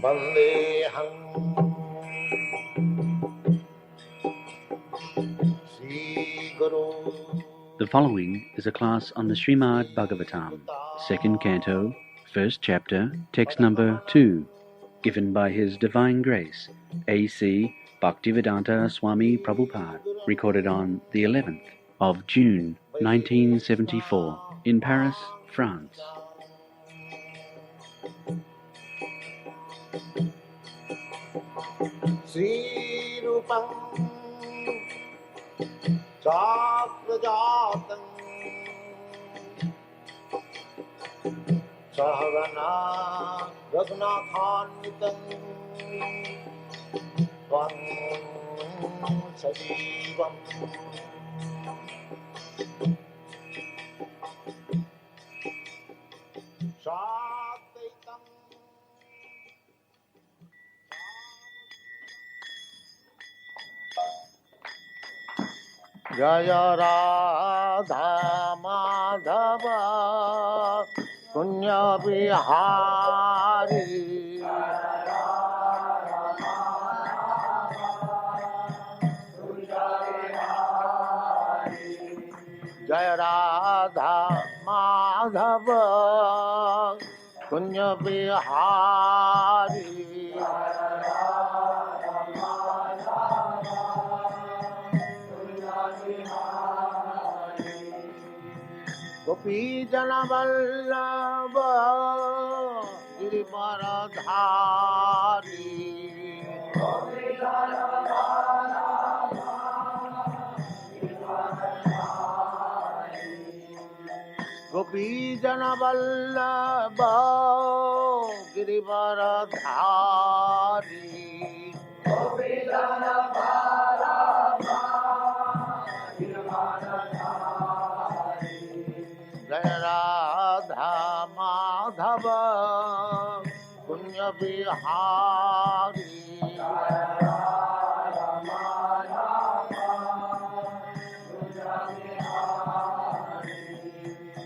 Vandeham Sri Guru. The following is a class on the Srimad Bhagavatam, second canto, first chapter, text number 2, given by His Divine Grace, A.C. Bhaktivedanta Swami Prabhupada, recorded on the 11th of June, 1974, in Paris, France. Sri Rupam Chakrajatam Sahagana Raghunathanvitam Tvam Sajivam Sadvaitam Jaya Radha Madhava Punya Bihari Jaya Radha Madhava Punya Bihari Gopi Jana Vallabha Girivaradhari Gopi Jana Vallabha Girivaradhari Jaya Radha Madhava Punya Bihari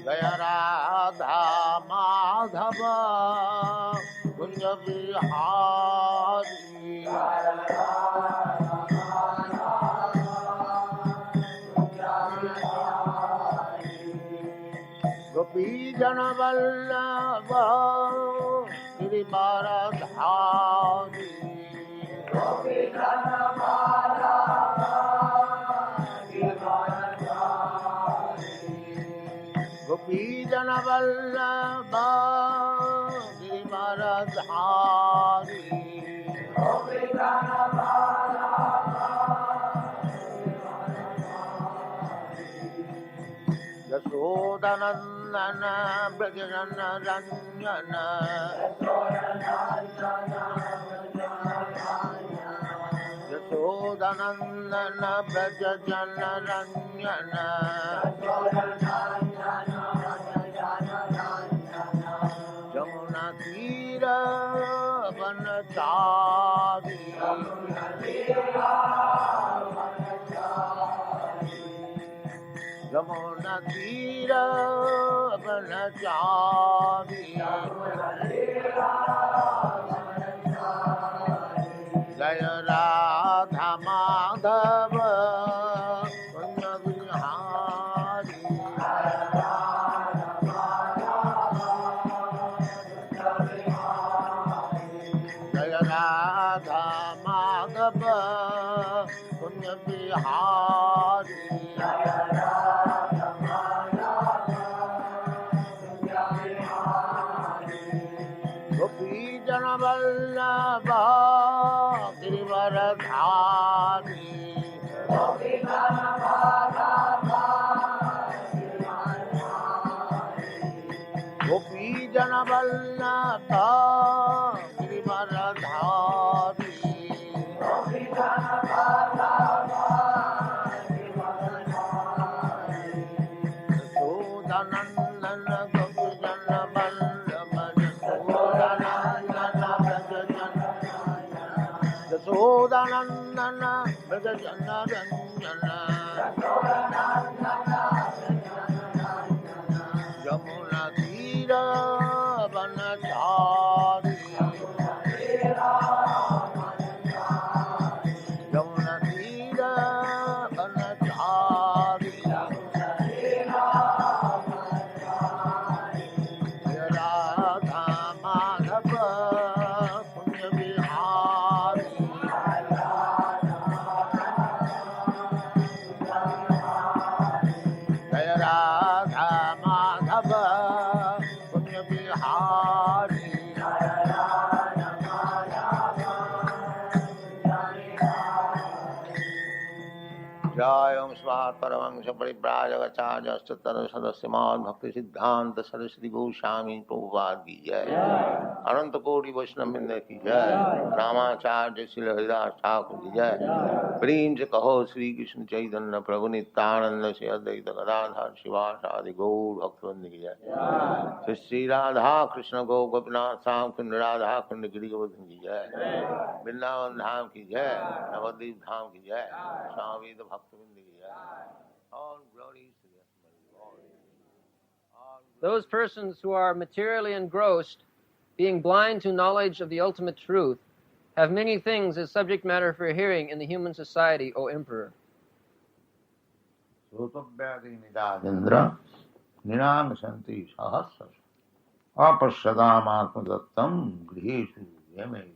Jaya Radha Madhava Punya Bihari Gopi Jana Vallabha Girivaradhari Gopi Jana Vallabha Girivaradhari Yashodanandana Brajana Ranjana Yashodanandana Brajana Ranjana Jamuna Tira Vanachari Jamuna Tira Vanachari Jaya Radha Madhava Punya Bihari Jaya Radha Madhava Punya Bihari Gopi Jana Vallabha Girivaradhari Gopi Jana Vallabha Girivaradhari Yashodanandana Gopi Jana Vallabha Yashodanandana Brajana Ranjana Jamuna Tira Vanachari Paramahansa Parivrajagacharya Tada Sadasya Bhakti Siddhanta Saraswati Goswami Prabhupada ki jai. Ananta Koti Vaishnavrinda ki jai. Ramacharya Srila Haridas Thakur ki jai. Prem se kaho Sri Krishna Chaitanya Prabhu Nityananda Sri Advaita Gadadhar Shivasadi Gaur Bhaktivinoda ki jai. Sri Radha Krishna Gopinath Sam Kund Radha Kund Giri Govardhan ki jai. Vrindavan Dham ki jai. Navadvip Dham ki jai. Swami the Bhaktivinoda ki jai. All glories to the Lord. Those persons who are materially engrossed, being blind to knowledge of the ultimate truth, have many things as subject matter for hearing in the human society, O Emperor. Sotavyadi Nidadindra Ninam Santi Sahasra Apashadam Atmadattam Grihishu Yamedi.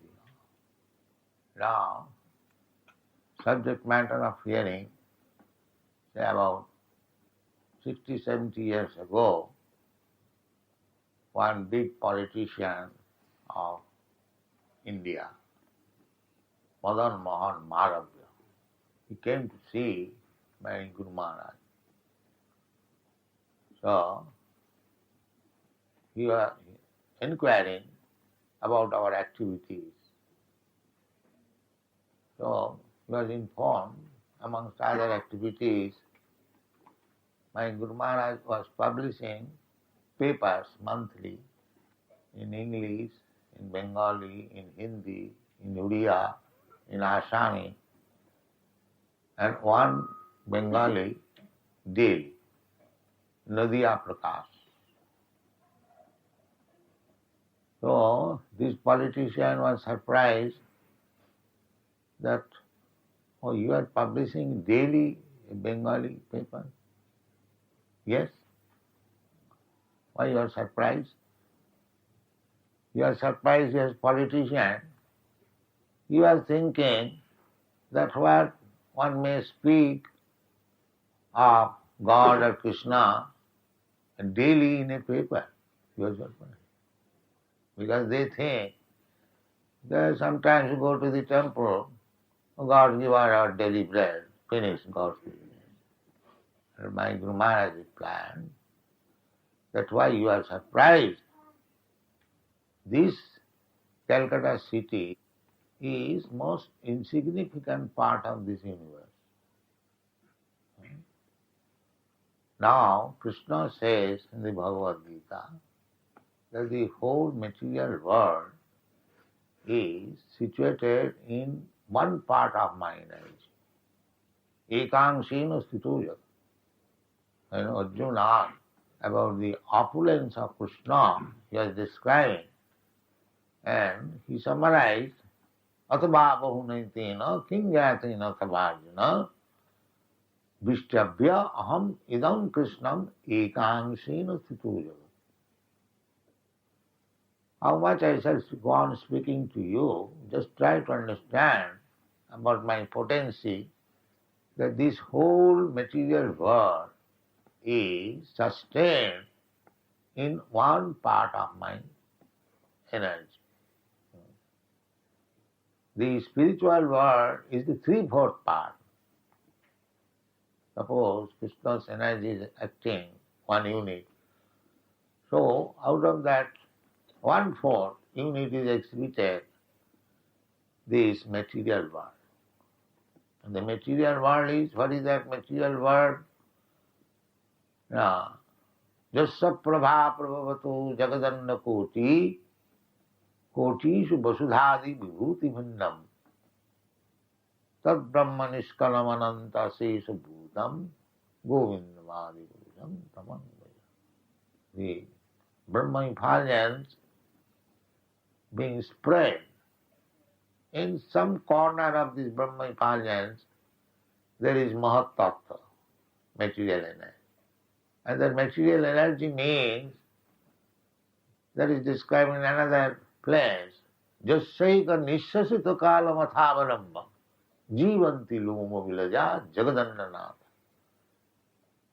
Now, subject matter of hearing, say about 60, 70 years ago, one big politician of India, Madan Mohan Maravya, he came to see my Guru Maharaj. So, he was inquiring about our activities. So, he was informed, amongst other activities, my Guru Maharaj was publishing papers monthly in English, in Bengali, in Hindi, in Uriya, in Assami, and one Bengali daily, Nadia Prakash. So this politician was surprised that, oh, you are publishing daily a Bengali paper? Yes. Why you are surprised? You are surprised as politician. You are thinking that what one may speak of God or Krishna daily in a paper. You are surprised. Because they think that sometimes you go to the temple, God give us our daily bread, finish God's business. And my Guru Maharaj replied, that's why you are surprised. This Calcutta city is most insignificant part of this universe. Now, Krishna says in the Bhagavad Gita that the whole material world is situated in one part of my energy. Ekangsena stitoja. And Arjuna asked about the opulence of Krishna, he was describing. And he summarized, Atava bahunaitina kingatina tavarjuna Vishtabhya aham idam Krishnam ekangsena stitoja. How much I shall go on speaking to you, just try to understand about my potency, that this whole material world is sustained in one part of my energy. The spiritual world is the 3/4 part. Suppose Krishna's energy is acting 1 unit. So out of that 1/4 unit is exhibited this material world. And the material world is, what is that material world? Jasya prabha prabhavatu jagadanna koti kotishu vasudhadi vibhuti bhinnam tad brahma niskalam ananta sesha bhutam govindamadi purusham tamangaya. The Brahma effulgence being spread in some corner of this Brahma effulgence, there is Mahat Tattva, material energy. And that material energy means, that is described in another place, Jasyaika nishasita kala mathavaramba jivanti loma vilaja jagadannanatha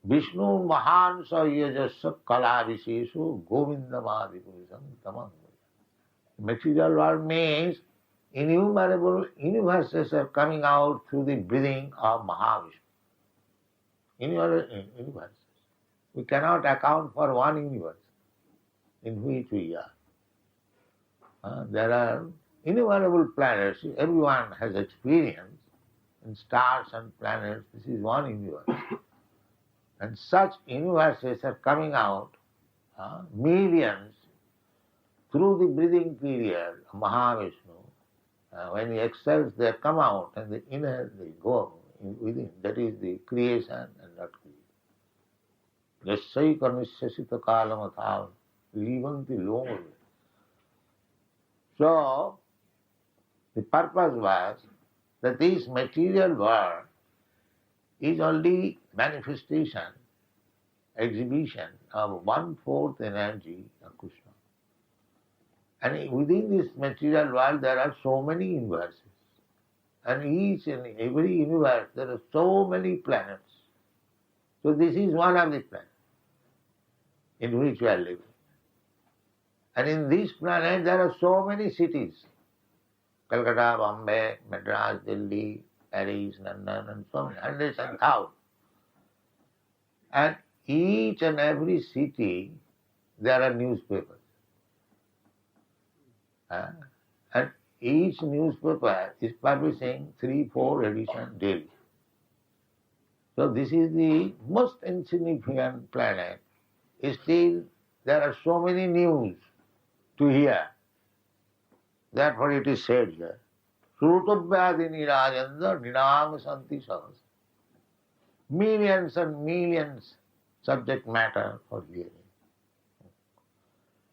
Vishnu mahan sayajasya kala viseshu govindamadi purusham tamangaya. Material world means innumerable universes are coming out through the breathing of Mahavishnu. universes. We cannot account for one universe in which we are. There are innumerable planets. Everyone has experience in stars and planets. This is one universe. And such universes are coming out, millions, through the breathing period of Mahavishnu. When he exhales, they come out, and they inhale, they go within. That is the creation and not creation. Jasyai karnisyasita kalamathav livanti lomu. So, the purpose was that this material world is only manifestation, exhibition of 1/4 energy of Krishna. And within this material world there are so many universes. And each and every universe there are so many planets. So this is one of the planets in which we are living. And in this planet there are so many cities. Calcutta, Bombay, Madras, Delhi, Paris, London, and so many, hundreds and thousands. And each and every city there are newspapers. And each newspaper is publishing 3-4 editions daily. So this is the most insignificant planet. Still, there are so many news to hear. Therefore it is said here, Srutavyadini Rajendra Ninang Santi Sahas. Millions and millions subject matter for hearing.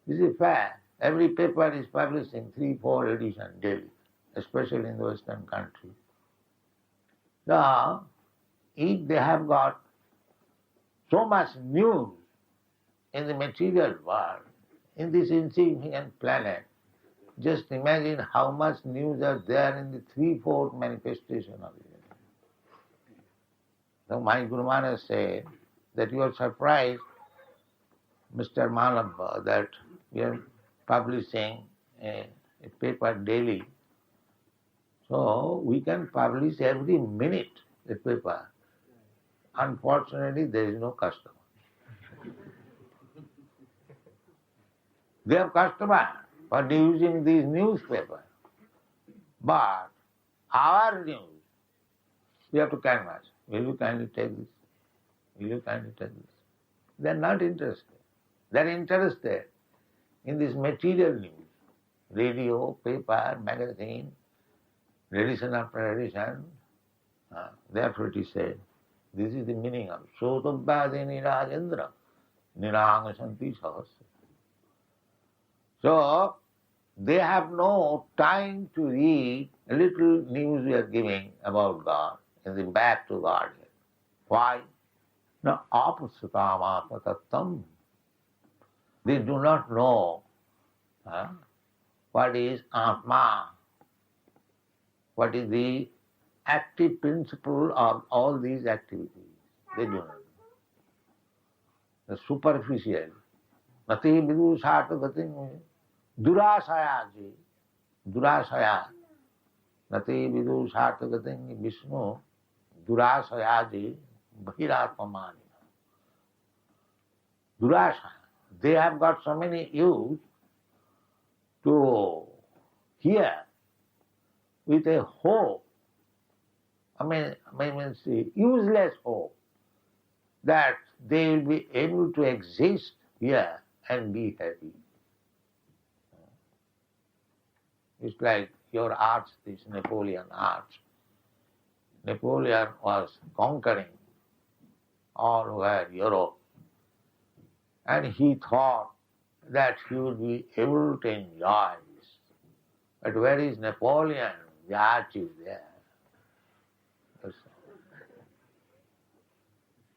This is fact. Every paper is publishing 3-4 editions daily, especially in the Western countries. Now, if they have got so much news in the material world, in this insignificant planet, just imagine how much news are there in the 3/4 manifestation of it. So my Guru Maharaj said that you are surprised, Mr. Malabha, that you are publishing a paper daily. So we can publish every minute a paper. Unfortunately, there is no customer. They have customer for using these newspapers. But our news, we have to canvass. Will you kindly take this? Will you kindly take this? They are not interested. They are interested in this material news. Radio, paper, magazine, edition after edition. Therefore it is said, this is the meaning of Srutavyadini Rajendra Niranga Santi Sahasra. So, they have no time to read a little news we are giving about God, in the back to God. Why? Na apasatam apatattam. They do not know what is Atma, what is the active principle of all these activities. They do not know. The superficial. Nati vidu sartha gatim durashayaji. Durashaya. Nati vidu sartha gatim Vishnu durashayaji bhiratmamani. Durashaya. They have got so many youth to hear with a hope, I mean useless hope, that they will be able to exist here and be happy. It's like your arts, this Napoleon arts. Napoleon was conquering all over Europe, and he thought that he would be able to enjoy this. But where is Napoleon? The arch is there.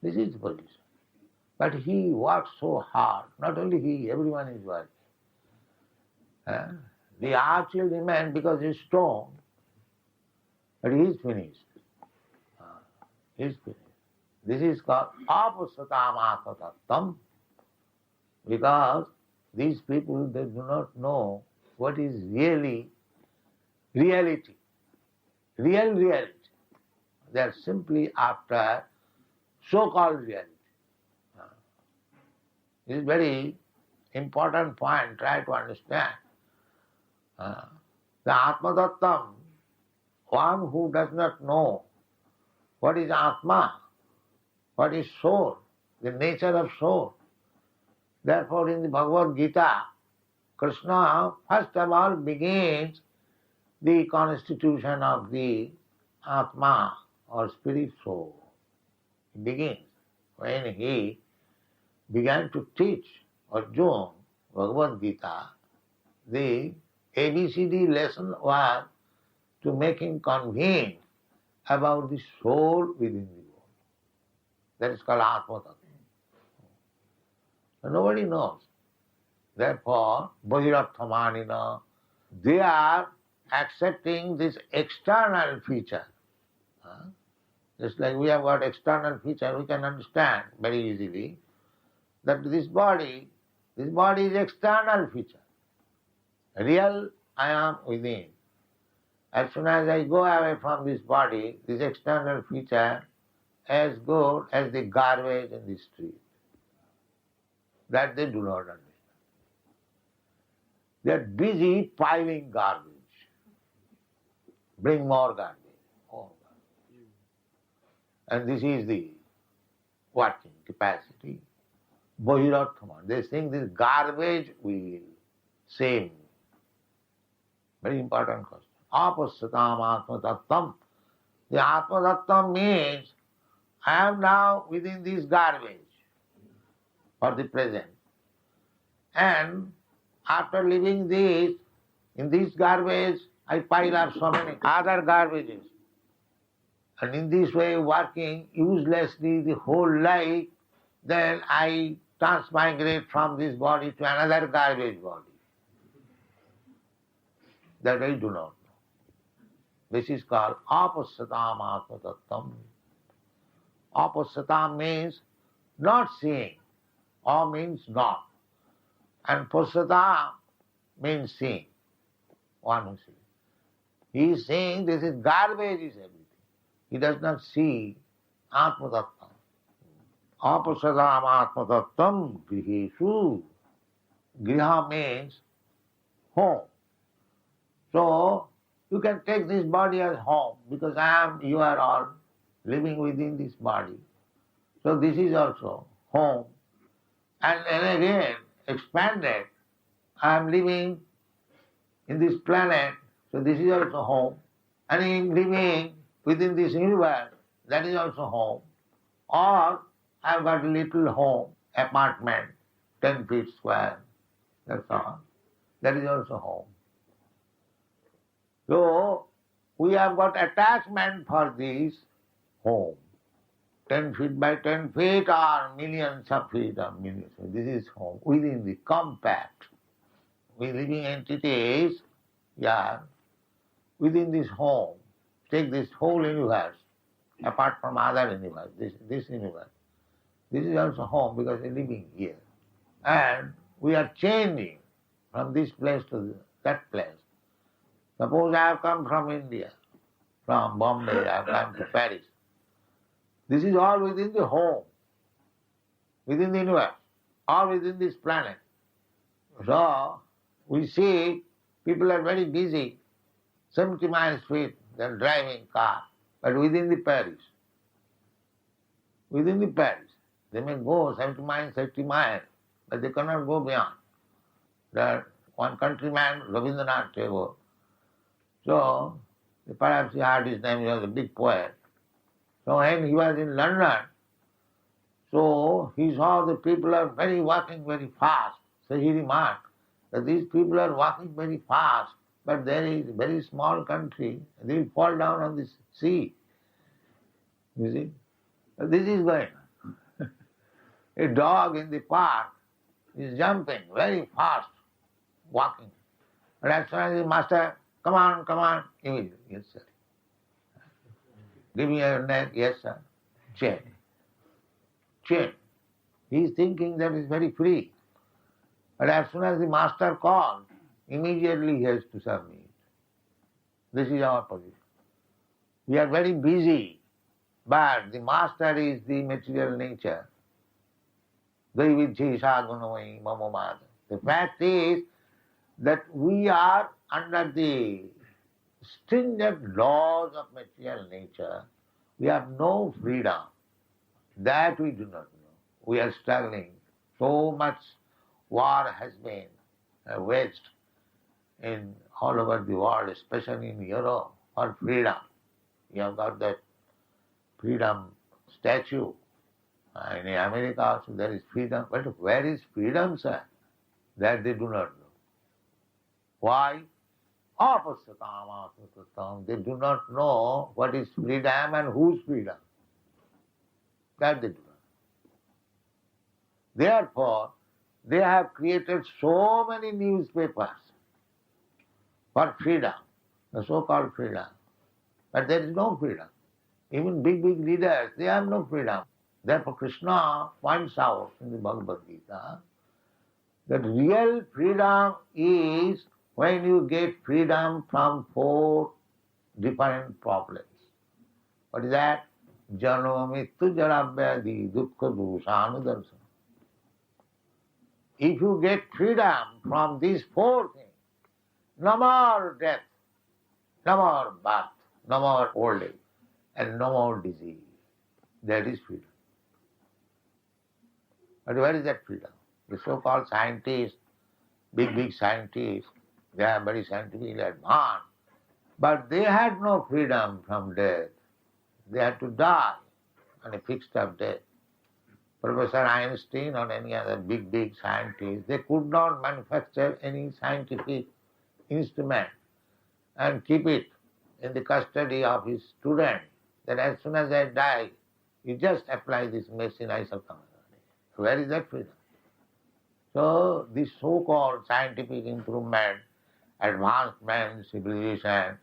This is the position. But he worked so hard. Not only he, everyone is working. The arch will remain because he is strong, but he is finished. He is finished. This is called apasatam, because these people, they do not know what is really reality, real reality. They are simply after so-called reality. This is very important point, try to understand. The Atma-tattam, one who does not know what is Atma, what is soul, the nature of soul. Therefore in the Bhagavad Gita, Krishna first of all begins the constitution of the Atma or spirit soul. He begins when he began to teach Arjuna Bhagavad Gita. The ABCD lesson was to make him convinced about the soul within the world. That is called Atma Tattva. Nobody knows. Therefore, Bahirarthamanina, they are accepting this external feature. Just like we have got external feature, we can understand very easily that this body is external feature. Real, I am within. As soon as I go away from this body, this external feature as good as the garbage in the street. That they do not understand. They are busy piling garbage. Bring more garbage, more garbage. And this is the working capacity. Bahirarthaman. They think this garbage will save me. Very important question. Apasyatam atma tattam. The atma tattam means I am now within this garbage for the present. And after leaving this, in this garbage, I pile up so many other garbages. And in this way, working uselessly the whole life, then I transmigrate from this body to another garbage body. That I do not know. This is called apasyatam atma tattam. Apasyatam means not seeing. A means not. And pasyatam means seeing. One who sees. He is saying this is garbage is everything. He does not see atma tattam. Apasyatam atma tattam grihesu. Griha means home. So, you can take this body as home because you are all living within this body. So this is also home. And then again, expanded, I am living in this planet, so this is also home. And in living within this universe, that is also home. Or I have got a little home, apartment, 10 feet square, that's all. That is also home. So, we have got attachment for this home. 10 feet by 10 feet or millions of feet or millions. This is home within the compact. We living entities, within this home. Take this whole universe, apart from other universe, this universe. This is also home because we are living here. And we are changing from this place to that place. Suppose I have come from India, from Bombay, I have come to Paris. This is all within the home, within the universe, all within this planet. So, we see people are very busy, 70 miles feet, they are driving car, but within the Paris. Within the Paris. They may go 70 miles, 30 miles, but they cannot go beyond. There one countryman, Rabindranath Tagore, so perhaps you heard his name, he was a big poet. So when he was in London, so he saw the people are walking very fast. So he remarked that these people are walking very fast, but there is a very small country, they will fall down on the sea. You see? So this is going on. A dog in the park is jumping very fast, walking. But as soon as the master, come on, he will, yes sir. Give me your neck, yes sir. Chain. He is thinking that is very free. But as soon as the master calls, immediately he has to submit. This is our position. We are very busy But the master is the material nature. The fact is that we are under the stringent laws of material nature. We have no freedom. That we do not know. We are struggling. So much war has been waged all over the world, especially in Europe, for freedom. You have got that freedom statue. In America also there is freedom. But where is freedom, sir? That they do not know. Why? They do not know what is freedom and whose freedom. That they do not know. Therefore, they have created so many newspapers for freedom, the so-called freedom. But there is no freedom. Even big leaders, they have no freedom. Therefore, Krishna points out in the Bhagavad Gita that real freedom is when you get freedom from 4 different problems. What is that? Jano mittu jaravyadi dukkha dushanudarsana. If you get freedom from these 4 things, no more death, no more birth, no more old age, and no more disease. That is freedom. But where is that freedom? The so-called scientists, big scientists, they are very scientifically advanced, but they had no freedom from death. They had to die on a fixed up death. Professor Einstein or any other big scientist, they could not manufacture any scientific instrument and keep it in the custody of his student. That as soon as I die, you just apply this medicine, I shall come. Where is that freedom? So this so-called scientific improvement, advancement, civilization,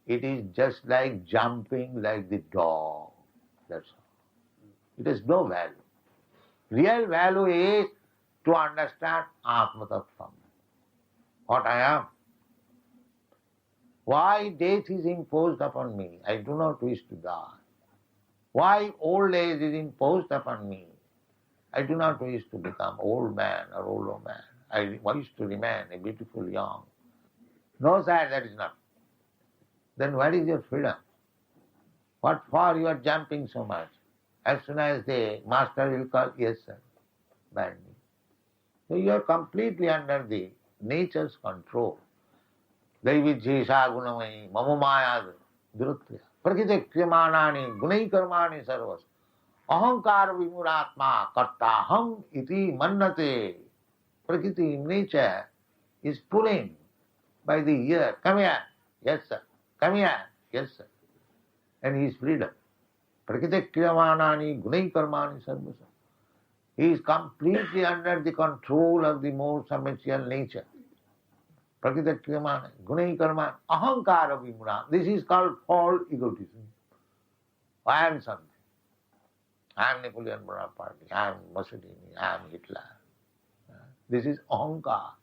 it is just like jumping like the dog. That's all. It has no value. Real value is to understand Atma Tattva, what I am. Why death is imposed upon me? I do not wish to die. Why old age is imposed upon me? I do not wish to become old man or older man. I wish to remain a beautiful young. No, sir, that is not. Then what is your freedom? What for you are jumping so much? As soon as the master will call, yes sir, bind me. So you are completely under the nature's control. Daividjesa gunamai mamamaya durutya prakita kriyamanani gunai karmani sarvas ahankara vimuratma kartaham iti mannate. Prakriti, nature, is pulling by the ear. Come here, yes sir. Come here, yes sir. And he is freedom. Prakriti kriyamanani gunai karmani sarvas. He is completely under the control of the modes of material nature. Prakriti kriyamana, gunai karmani, ahankara vimura. This is called false egotism. I am something. I am Napoleon Bonaparte, I am Mussolini, I am Hitler. This is ahankara.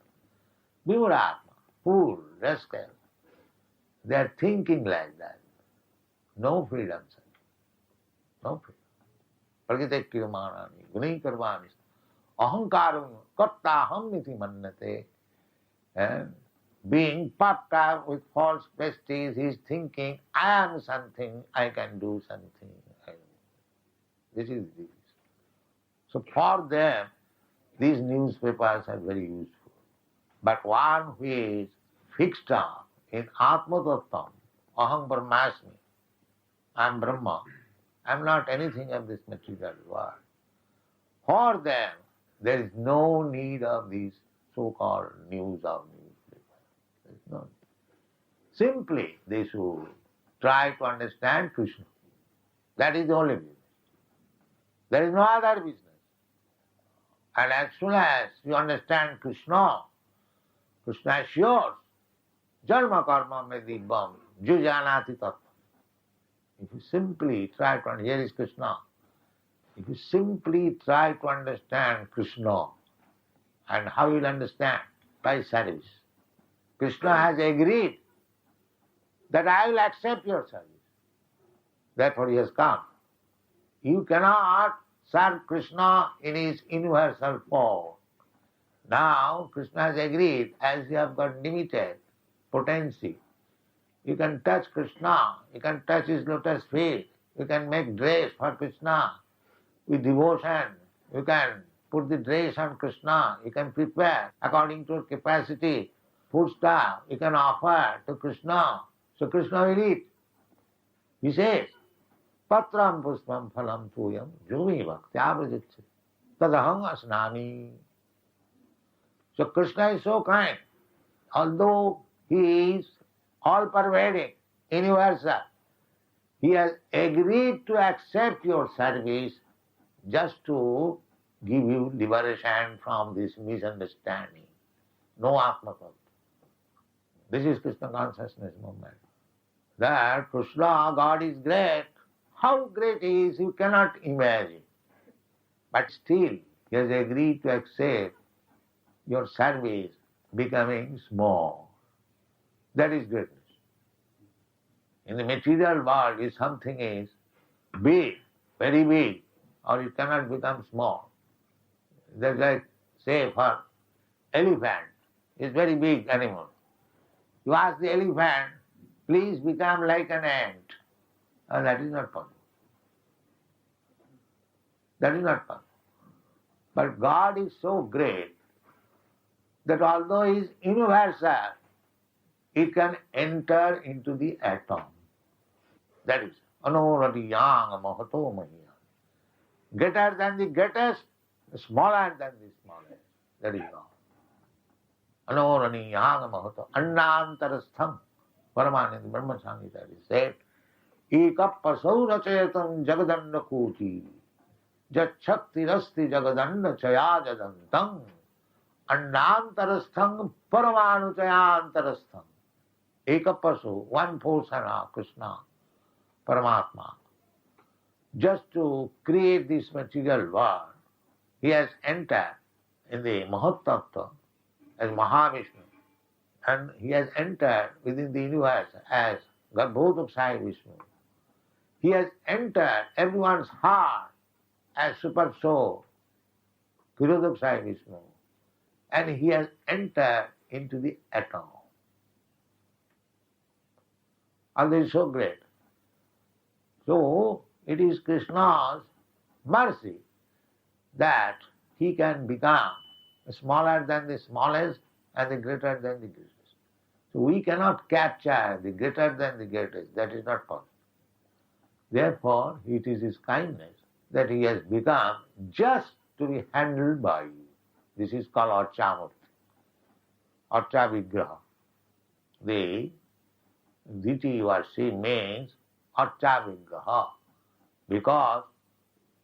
Vimuratma, fool, rascal. They are thinking like that. No freedom, sir. No freedom. Prakriti kriyamanani, gunai karmani, ahankara kartaham iti mannate. And being puffed up with false prestige, he is thinking, I am something, I can do something. This is this. So for them, these newspapers are very useful. But one who is fixed up in Atma Tattvam, Aham Brahmasmi, I am Brahma, I am not anything of this material world. For them, there is no need of these so-called news of newspapers. There is no need. Simply, they should try to understand Krishna. That is the only business. There is no other business. And as soon as you understand Krishna, Krishna is yours. Janma karma me dibbam, jujanati tattva. If you simply try to understand, here is Krishna. If you simply try to understand Krishna, and how you will understand? By service. Krishna has agreed that I will accept your service. Therefore he has come. You cannot serve Krishna in his universal form. Now Krishna has agreed, as you have got limited potency. You can touch Krishna, you can touch his lotus feet, you can make dress for Krishna with devotion, you can put the dress on Krishna, you can prepare according to your capacity, food stuff, you can offer to Krishna. So Krishna will eat. He says, Patram puspam phalam tuyam jumi bhaktya prajitse tadaham asnami. So Krishna is so kind. Although he is all-pervading, universal, he has agreed to accept your service just to give you liberation from this misunderstanding. No Atma-tattva. This is Krishna consciousness movement. That Krishna, God is great. How great he is, you cannot imagine. But still, he has agreed to accept your service becoming small. That is greatness. In the material world, if something is big, very big, or it cannot become small. That's like, say, for elephant, it's very big animal. You ask the elephant, please become like an ant. And that is not possible. That is not possible. But God is so great that although he is universal, he can enter into the atom. That is Anoradiyang Mahato Mahiya. Greater than the greatest, smaller than the smallest. That is God. Anoradiyang Mahato. Annantarastham. Paramananda Brahma Samhita is said, Ekapasau rachayatam jagadanda koti jachakti rasti jagadanda chaya jadantam annantarastham paramanu chayantarastham. Ekapasu, one portion of Krishna, Paramatma. Just to create this material world, he has entered in the Mahattattva as Mahavishnu, and he has entered within the universe as Garbhodapsai Vishnu. He has entered everyone's heart as Super Soul, Kirodapsai Vishnu, and he has entered into the atom. And this is so great. So, it is Krishna's mercy that he can become smaller than the smallest and the greater than the greatest. So we cannot capture the greater than the greatest. That is not possible. Therefore, it is his kindness that he has become just to be handled by you. This is called Archamurti, Archa Vigraha. The deity you are seeing means Archa Vigraha, because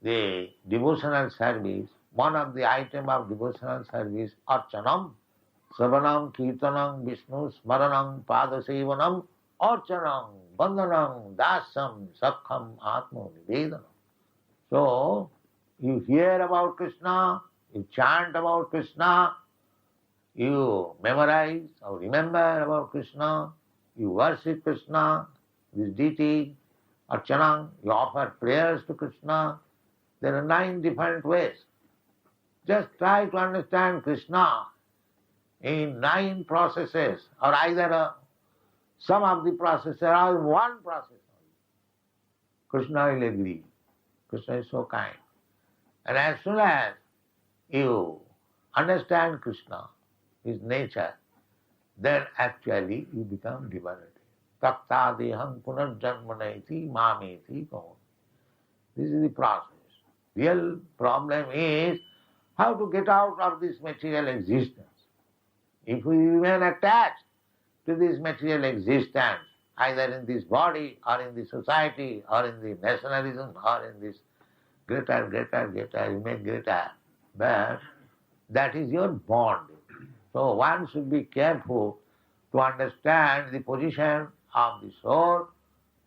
the devotional service, one of the item of devotional service, Archanam, Savanam, Kirtanam, Vishnu, Smaranam, Padasevanam, Archanam, Bandhanam, Dasam, Sakham, Atma, Nivedanam. So, you hear about Krishna, you chant about Krishna, you memorize or remember about Krishna, you worship Krishna, this deity, Archanam, you offer prayers to Krishna. There are 9 different ways. Just try to understand Krishna in 9 processes, or either some of the processes or one process. Krishna will agree. Krishna is so kind. And as soon as you understand Krishna, his nature, then actually you become liberated. Takta deham punarjanmanaiti mameti kaun. This is the process. Real problem is how to get out of this material existence. If we remain attached to this material existence, either in this body or in the society or in the nationalism or in this greater, you make greater, but that is your bond. So one should be careful to understand the position of the soul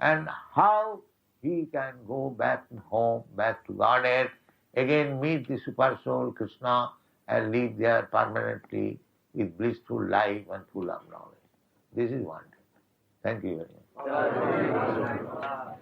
and how he can go back home, back to Godhead, again meet the super soul Krishna and live there permanently with blissful life and full of knowledge. This is one thing. Thank you very much.